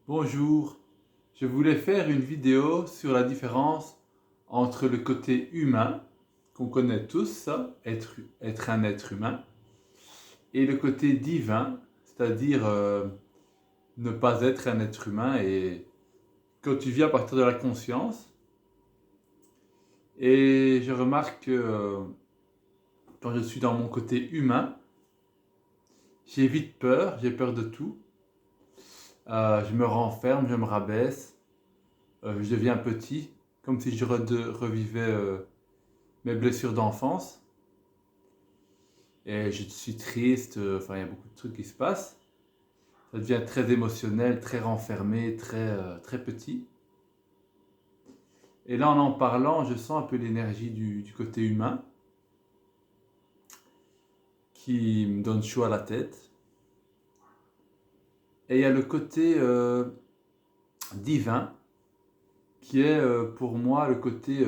Bonjour, je voulais faire une vidéo sur la différence entre le côté humain, qu'on connaît tous, ça, être un être humain, et le côté divin, c'est-à-dire ne pas être un être humain, et quand tu vis à partir de la conscience. Et je remarque que quand je suis dans mon côté humain, j'ai vite peur, j'ai peur de tout. Je me renferme, je me rabaisse, je deviens petit, comme si je revivais mes blessures d'enfance. Et je suis triste, enfin il y a beaucoup de trucs qui se passent. Ça devient très émotionnel, très renfermé, très petit. Et là en parlant, je sens un peu l'énergie du côté humain qui me donne chaud à la tête. Et il y a le côté divin qui est pour moi le côté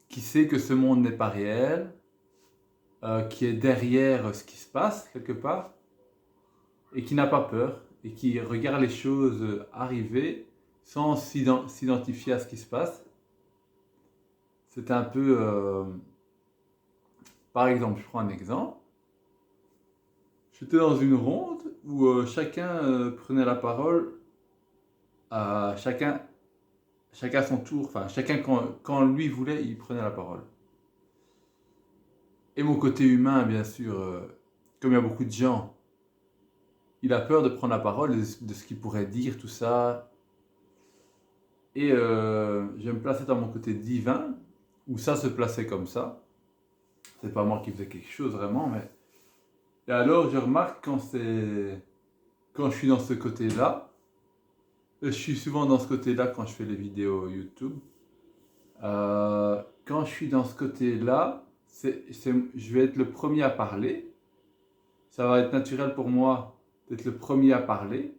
qui sait que ce monde n'est pas réel, qui est derrière ce qui se passe quelque part et qui n'a pas peur et qui regarde les choses arriver sans s'identifier à ce qui se passe. C'est un peu, par exemple, je prends un exemple. J'étais dans une ronde où chacun prenait la parole, chacun à son tour, enfin chacun quand lui voulait, il prenait la parole. Et mon côté humain, bien sûr, comme il y a beaucoup de gens, il a peur de prendre la parole, de ce qu'il pourrait dire, tout ça. Et je me plaçais dans mon côté divin, où ça se plaçait comme ça. C'est pas moi qui faisais quelque chose vraiment, mais... Et alors je remarque quand je suis dans ce côté-là, je suis souvent dans ce côté-là quand je fais les vidéos YouTube. Quand je suis dans ce côté-là, je vais être le premier à parler. Ça va être naturel pour moi d'être le premier à parler,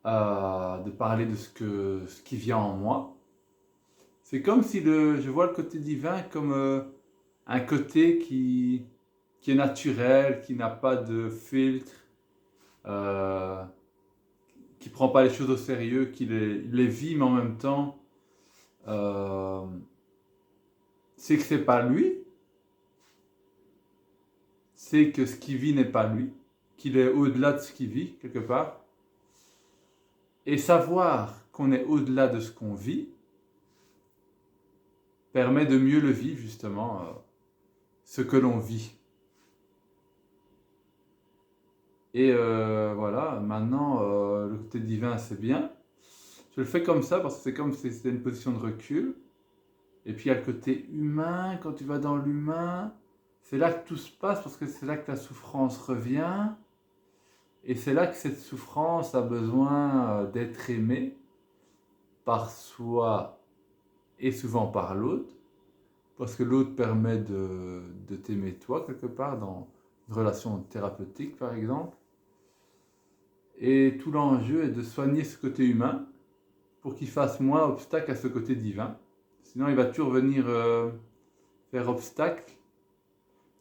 de parler de ce qui vient en moi. C'est comme si je vois le côté divin comme un côté qui est naturel, qui n'a pas de filtre, euh, qui ne prend pas les choses au sérieux, il les vit, mais en même temps, euh, c'est que c'est pas lui, c'est que ce qu'il vit n'est pas lui, qu'il est au-delà de ce qu'il vit, quelque part. Et savoir qu'on est au-delà de ce qu'on vit permet de mieux le vivre, justement, ce que l'on vit. Et voilà, maintenant, le côté divin, c'est bien. Je le fais comme ça parce que c'est comme si c'était une position de recul. Et puis il y a le côté humain, quand tu vas dans l'humain, c'est là que tout se passe parce que c'est là que ta souffrance revient. Et c'est là que cette souffrance a besoin d'être aimée par soi et souvent par l'autre. Parce que l'autre permet de t'aimer toi quelque part dans une relation thérapeutique par exemple. Et tout l'enjeu est de soigner ce côté humain pour qu'il fasse moins obstacle à ce côté divin. Sinon, il va toujours venir faire obstacle.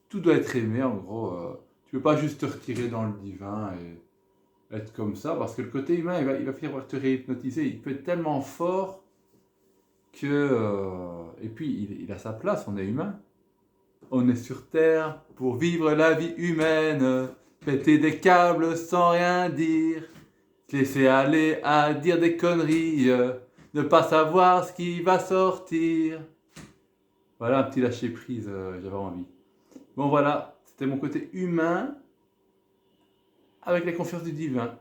Tout doit être aimé, en gros. Tu ne peux pas juste te retirer dans le divin et être comme ça, parce que le côté humain, il va finir par te réhypnotiser. Il peut être tellement fort que... et puis, il a sa place, on est humain. On est sur Terre pour vivre la vie humaine, péter des câbles sans rien dire. Se laisser aller à dire des conneries, ne pas savoir ce qui va sortir. Voilà un petit lâcher prise, j'avais envie. Bon voilà, c'était mon côté humain avec la confiance du divin.